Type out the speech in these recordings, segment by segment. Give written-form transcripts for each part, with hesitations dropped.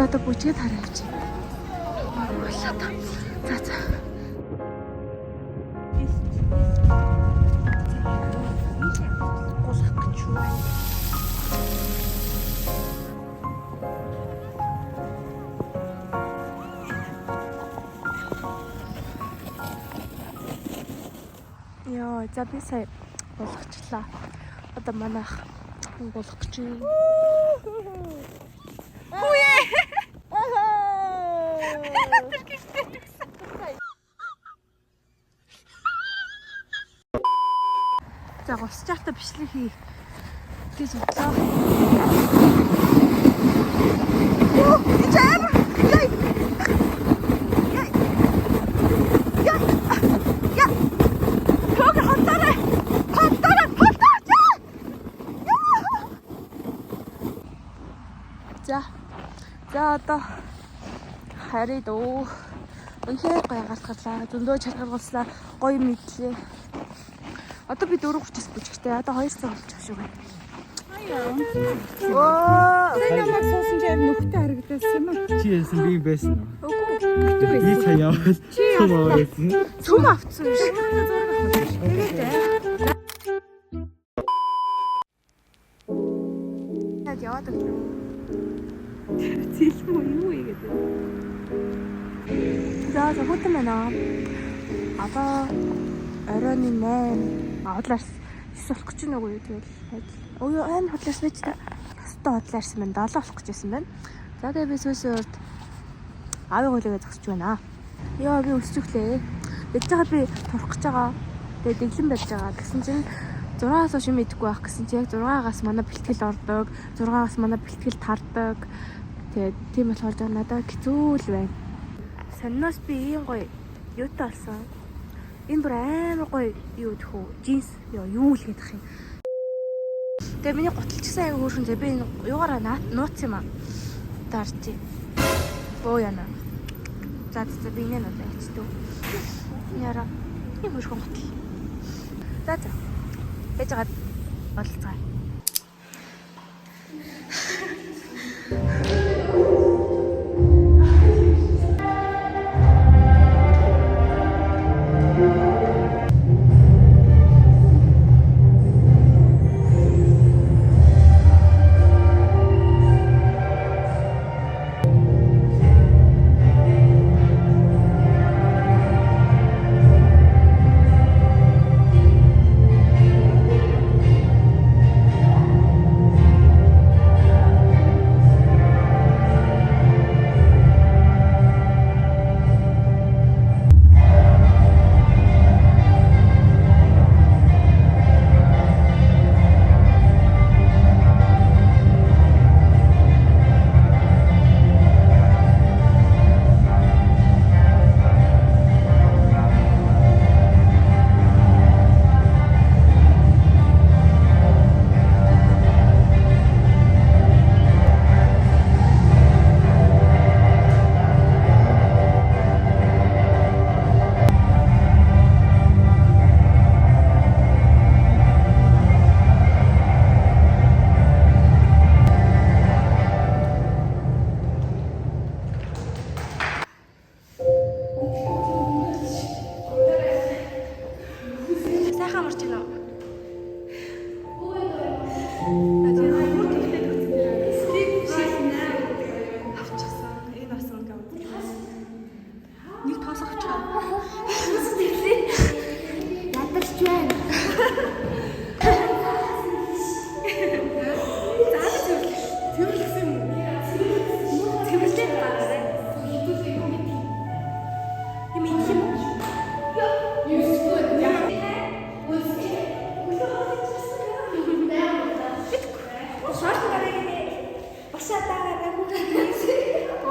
Би одоо бүжгээд хараа явчих. Болоо та. За. Яа, за би сая болгочлаа. Одоо манайх болгох гэж байна. Үе. За госч чарта бичлэг хий гэж бодлоо. За одоо харид оо үнхээр гоё галтгарлаа. Зөндөө чаргаргалслаа. Гоё мэдлээ. Одоо би 4:30-аас бүжигтэй. Одоо 2 цаг болж байгаа шүү байна. Оо. Тэр намайг суусан ч аим нөхтэй харагдсан юм уу? Чи яасан би байсан уу? Үгүй. Би сая яваад цум авцсан юм шиг. Тэгээд яваад өгнө. Зилм юу ийгээд. За хөтөн байна. Одоо оройн 8 авдлаарс 9 болох гэж байна уу юу тэгэл. Өө айн хотлоос байж та. Хостоо хотлаарсан байна. 7 болох гэж байсан байна. За тэгээ би сүүсийн урд аавын хөлөөгөө зогсож байна. Яа би өсч өглөө. Дэж байгаа би турах гэж байгаа. Тэгээ дэглэн барьж байгаа. Гэсэн чинь 6-аас хойш мэдгүй байх гэсэн чи яг 6-аас манай бэлтгэл ордог. 6-аас манай бэлтгэл тардаг. Тэгээд тийм болохоор жаа надад хэцүү л байна. Саннаас би ийм гоё юутай болсон. Энэ бүр амар гоё юу гэх үү? Джинс юу л гэдэг юм. Тэгээ миний гуталчсан аяга хөөрхөн зэ би энэ юугаараа нууц юм аа. Дарчи. Боо яна. За би энэ надад ячтуу. Яра. Ийм хөөрхөн гутал. За. Байж байгаа болцгаа.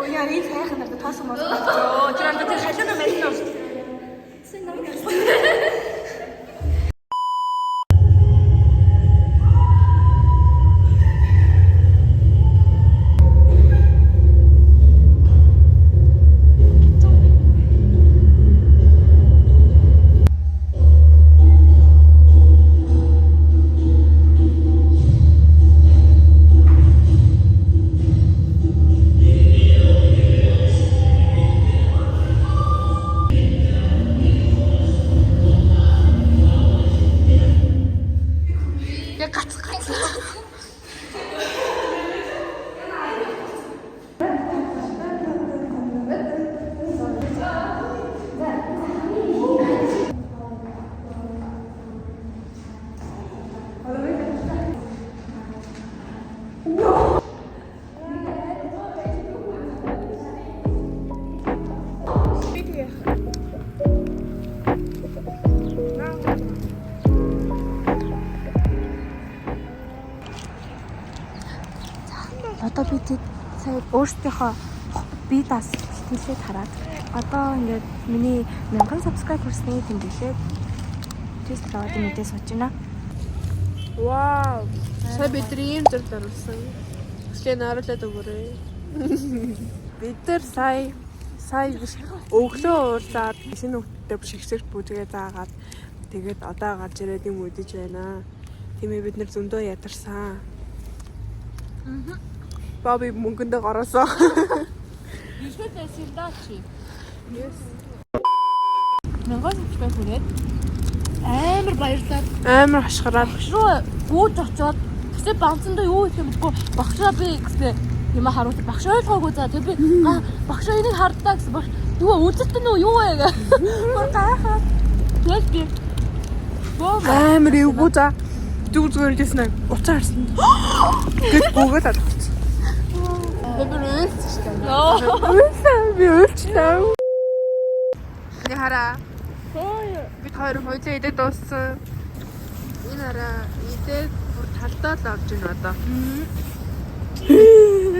Яа, энэ сайхан надад тоосон болов. Тэр андаа тэр халиана мэднэ үү? өөрсдийнхөө бие даасан хэлээд хараад одоо ингээд миний 1000 subscribe хүрсний тэмдэглээд тест аваад мэдээ сууж байна. Вау. Сая бидний ийм зүйл оруулсан. Өсгөө наруулаад өгөөрэй. Бид нар сая биш өглөө уулзаад шинэ хүүхдтэй шигшгч бүжгээ заагаад тэгээд одоо гарч ирээд юм үдэж байна. Тиймээ бид нар зөндөө ядарсан. Баби мөнгөндөө гараасан. Ихтэй сэлдаач. Yes. Мянган subscribe хүрээд амар баярлалаа. Амар хашгираад Руу гүйж очоод тэгсээ банцандаа юу гэх юм бэ? Багшаа би гэсэн юм харуулсан. Багш ойлгоогүй за тэг би багш энийг хардаа гэсэн багш юу үзэлтэн үү юу вэ гэ. Гоо гайхаад. Тэгэл би амар эвгүй за зүгээр дэснэ уцаа харсан. Гэт бөгөөд алцсан. би өөсч Би өлчлөө. Ни хараа. Бид хоёр хоёулаа идээд дууссан. Энэ хараа идээд бүр талдаа л авч ийн одоо.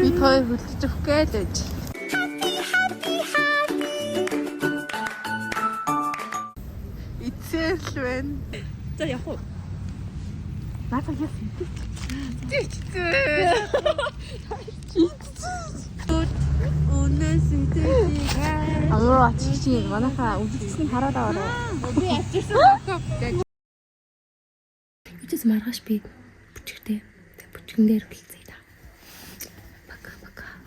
Бид хоёр хөлдөж өгөх гэлэж. Ицэл байна. За яг уу. Наатаа яа. Амраа чичиг манайхаа үзсэн хараад аваарай. Би ачирсан багтаа. Үчис маргааш би бүчгтэй. Тэг бүчгэн дээр үлцээ та. Бака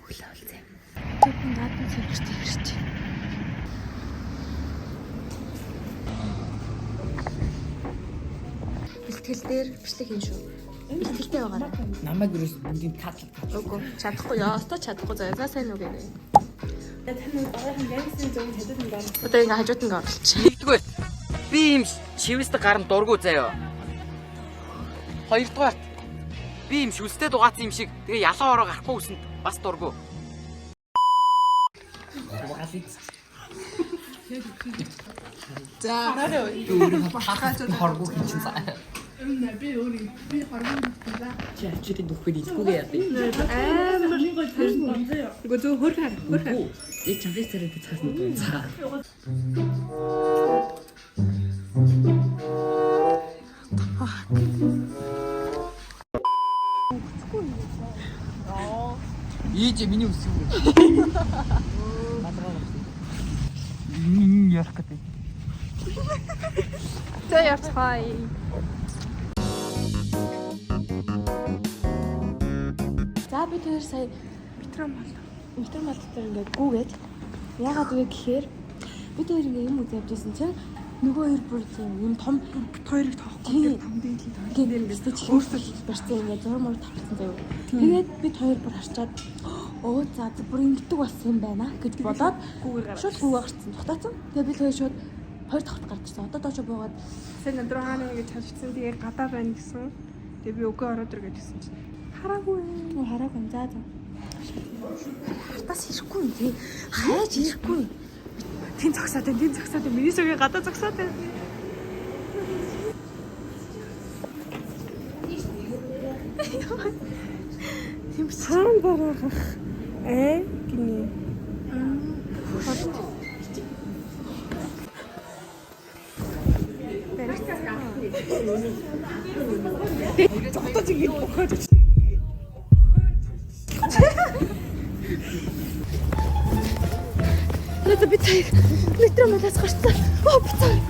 өглөө үлцээ. Тэг наадмын зэрэгтэй ирч. Бэлтгэл дээр бичлэг хийн шүү. Бэлтгэлтэй байгаарай. Намайг юус бүгдийг татлах. Үгүй чадахгүй яа. Остоо чадахгүй заяа. За сайн уу гэнэ. Одоо ингээ хажууд ингээ орлчих. Нэгдүгээр би юм шивэстэй гарна дургу заяа. Хоёрдугаар би юм шүлстэй дугаацсан юм шиг тэгээ ялан ороо гарахгүй үсэнд бас дургу. За Хоргоо хийчих заа. Би хоргоо хийчихлаа. Чичиг дөхөд идэггүй яа. Гү зөө хөр хар. Яг чамрын царайд цаасан дуу. За. Ийж миний үсэг. Ярах гэдэг. За яцхай. За би тэр сая метром мал дээр ингээ гүгээд яагаад вэ гэхээр би тэр ингээ юм үзэж явжсэн чинь нөгөө хоёр бүр юм том Хоёрыг тоохгүй том дээлээ. гэнээр ингээ өөрсдөө барьсан ингээ зураг мөр тавьсан заяа. Тэгээд би хоёр бүр харчаад оо за бүр ингэдэг болсон юм байна гэж бодоод шууд гүг гарцсан тогтооцсон. Тэгээд би тэр шууд хоёр давхрт гарчихсан. Одоо доошо буугаад Сэн өндөр хаана ингэж хажигдсан тэгээ гадаа байна гэсэн. Тэгээ би өгөө ороод ир гэж хэлсэн чинь хараагүй. хараагүй за. Тас ирэхгүй юм тий. Хайж ирэхгүй. Тэн зогсоод байна. Миний сүгээ гадаа зогсоод байна. Тийм ч Хаан барах. Гинэ. надад би цай метро малаас гарсан. Оо би цай.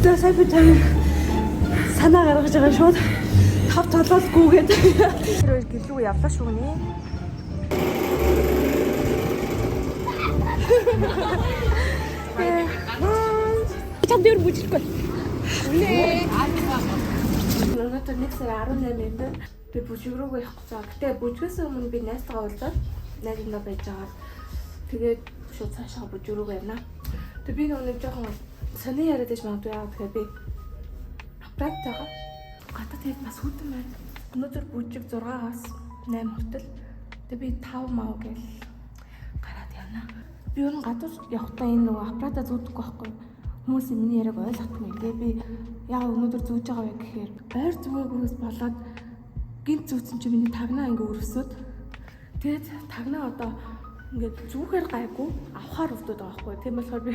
За сая би цай санаа гаргаж байгаа шууд тав толол гүгээд. Тэр хоёр гэлүү явлаа шүү нэ. Чам дээр бүжихгүй. Өнөөдөр нэг сар 18-нд би бүжиг рүүгээ явах гэж байгаа. Гэтэ бүжгээс өмнө би найзтайгаа уулзаад найзандаа байж байгаа. Тэгээд шууд цаашаа бүжиг рүүгээ явна. Тэгээд би нэг жоохон сони яриад иж магадгүй яа тэгэхээр би аппарат байгаа. Гадаа тэгээд бас хүтэн байна. Өнөөдөр бүжиг 6-аас 8 хүртэл. Тэгээд би 5 мав гэл гараад явна. Би өөр гадуур явахдаа энэ нөгөө аппаратаа зүүдэггүй байхгүй. Хүмүүс миний яриаг ойлгохгүй. Тэгээ би яа өнөөдөр зүүж байгаа вэ гэхээр ойр зүгээрээс болоод гинт зүүцэн чи миний тагнаа ингээ өрөвсөд. Тэгээд тагнаа одоо ингээд зүүхээр гайгүй авахаар өвдөд байгаа байхгүй. Тийм болохоор би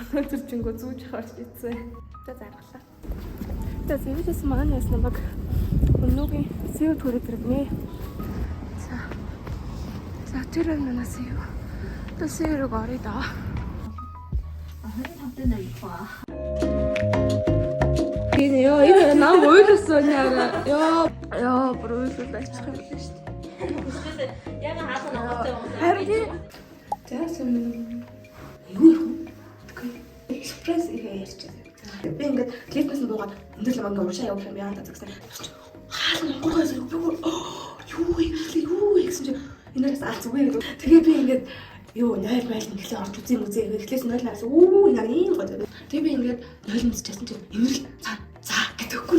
өнөөдөр чингөө зүүж харж ицсэн. За заргалаа. За зэвээс манаас намайг өнөөгийн сэв төрөд ирнэ. За тэр манаас юу? Одоо сэврэг орё да. Энэ ёо энэ нам ойлсон яа. Ёо бүр ойлсон ачих юм байна шүү дээ. Яг хаалга харин зээсэн юу экспресс ярьж байгаа. Би ингээд клипнээс нь буугаад өндөр ламанга уушаа явах юм яа гэсэн. Хаалга монгоос юу гэсэн чи энэс алц үгүй гэдэг. Тэгээ би ингээд юу нойр майл инглээ орж үзье мүзээ эхлээс нойлнаас энэ ийм гоё. Тэгээ би ингээд нойл мэдчихсэн чинь энэрл за гэдэггүй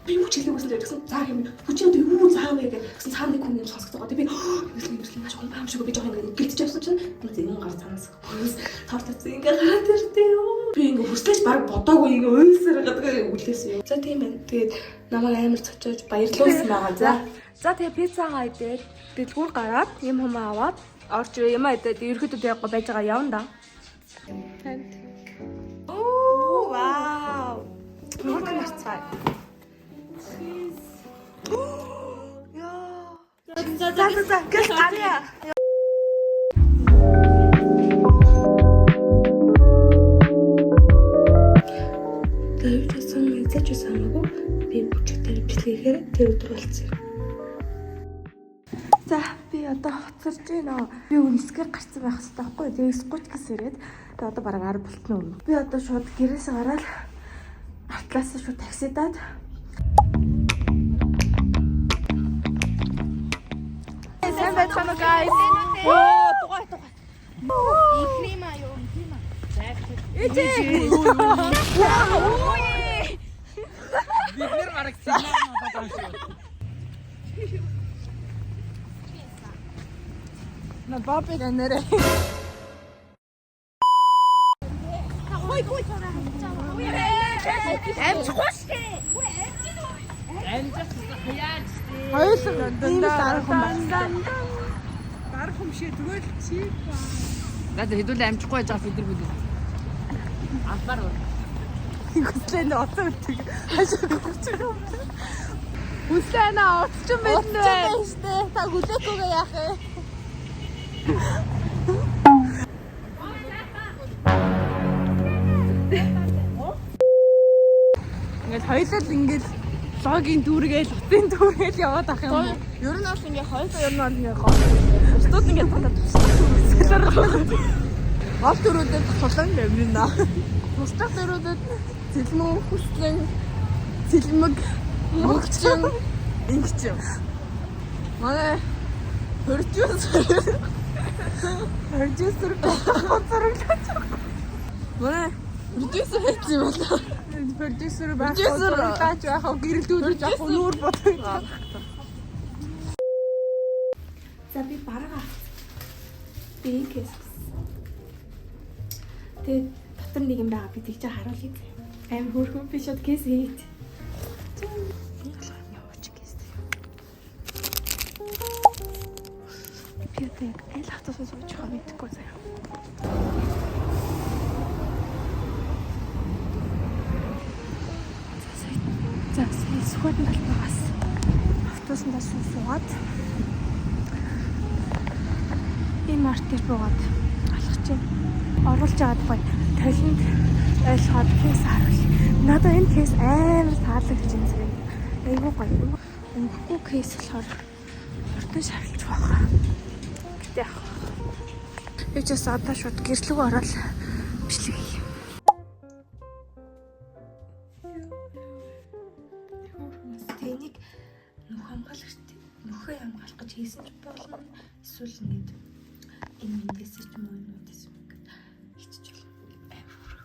би юу ч хэлээгүй гэсэн за юм хүчинд юу заав вэ гэсэн цааны хүн юм сонсох байгаа. Тэгээ би энэрл маш гомбам шиг би жоохон ингээд гэлтэж явсан чинь энэ гар цаанаас хөөс тортоц ингээд гараад ирдээ ёо. Би ингээд хүслэж баг бодоогүй ингээд ойлсоор гадаг үлээсэн юм. За тийм байна. Тэгээд намайг амар цочоож баярлуулсан байгаа. За тэгээ пиццагаа идээд дэлгүүр гараад юм хумаа аваад орж юм идээд ерөөхдөө яг байж байгаа явна да. Оо вау. Нурд марцгаа. Яа. За гэх гарья. Дэвчсэн мэдээж санаагүй би бүчгтэр бичлэгээр тэр өдөр болцсон юм. За би одоо хоцорж байна. Би үнэсгээр гарцсан байх хэрэгтэй байхгүй. Тэгээс 30 гэс ирээд тэгээ одоо бараг 10 болтно өмнө. Би одоо шууд гэрээс гараад артлаас шууд таксидаад сайн байцгаана guys. Оо тугай. Инкрима ёо. Ичээ. Бид нэр гарах сигнал надад шүү. На бабе нэрэ. Хой цараа хавчаа. Эм чухштэй. Хоёулаа дарах юм байна. Дарах юм шиг тэгвэл чи. Надад хэдүүлээ амжихгүй байж байгаа бид нар. Анхаар уу. Хүслээ нэ оцоо ütэг. Хашаа хүчтэй. Хүслээ нэ оцч юм байна вэ? Та хүлээхгүйгээ яах вэ? Ингээд хоёулаа ингээд логийн дүүргээл утын дүүргээл яваад ах юм. Ер нь бол ингээд хоёулаа ер нь бол ингээд гол. Бусдууд ингээд танаад гол дөрүүдэд тулан явна. Бусдах дөрүүдэд цэлмэг хүслэн цэлмэг мөгчин ингэч. Манай продюсер гоцороглож. Манай продюсер хэвчээ болоо. Продюсер байх гоцороглож яах вэ? Гэрэлдүүлж яах вэ? Нүүр бодож. За би бараг авт. Би кэс. Тэгээд дотор нэг юм байгаа би тэгж харуулъя. Аим хөөрхөн би шууд кэс хийд. Би яг аль хатаас сууж байгаа мэдэхгүй заяа. За сөхөд нь талбайгаас автобусандаа суугаад энэ маркет буугаад алхаж байна. Оруулж аваад гоё толинд ойлгоод кейс харуул. Надад энэ кейс амар таалагдж байна зэрэг. Айгуу гоё. Үнэхгүй кейс болохоор өртөө шаргалж байгаа. Гэтэ яах. Би ч бас одоо шууд гэрлэг ороод бичлэг хий. Тэнийг нөхөө хамгаалах гэж хийсэн ч болно. Эсвэл ингэж энэ мэндээс ч юм уу юмудаас юм ингээд хиччихвэл амар.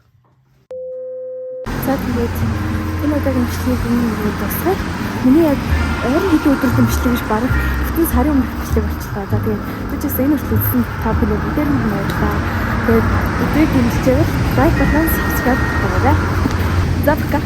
За тэгээд энэ удаагийн бичлэгийг энэ дуусгаад миний яг ойрын хэдэн өдрийн бичлэг гэж барах бүтэн сарын өмнөх бичлэг болчихлоо. За тэгээд би ч гэсэн энэ бичлэг үзсэн та бүхэн бүгдээр нь баярлалаа. Тэгээд өдрийг дэмжиж байвал лайк болон subscribe хийгээрэй. За бака.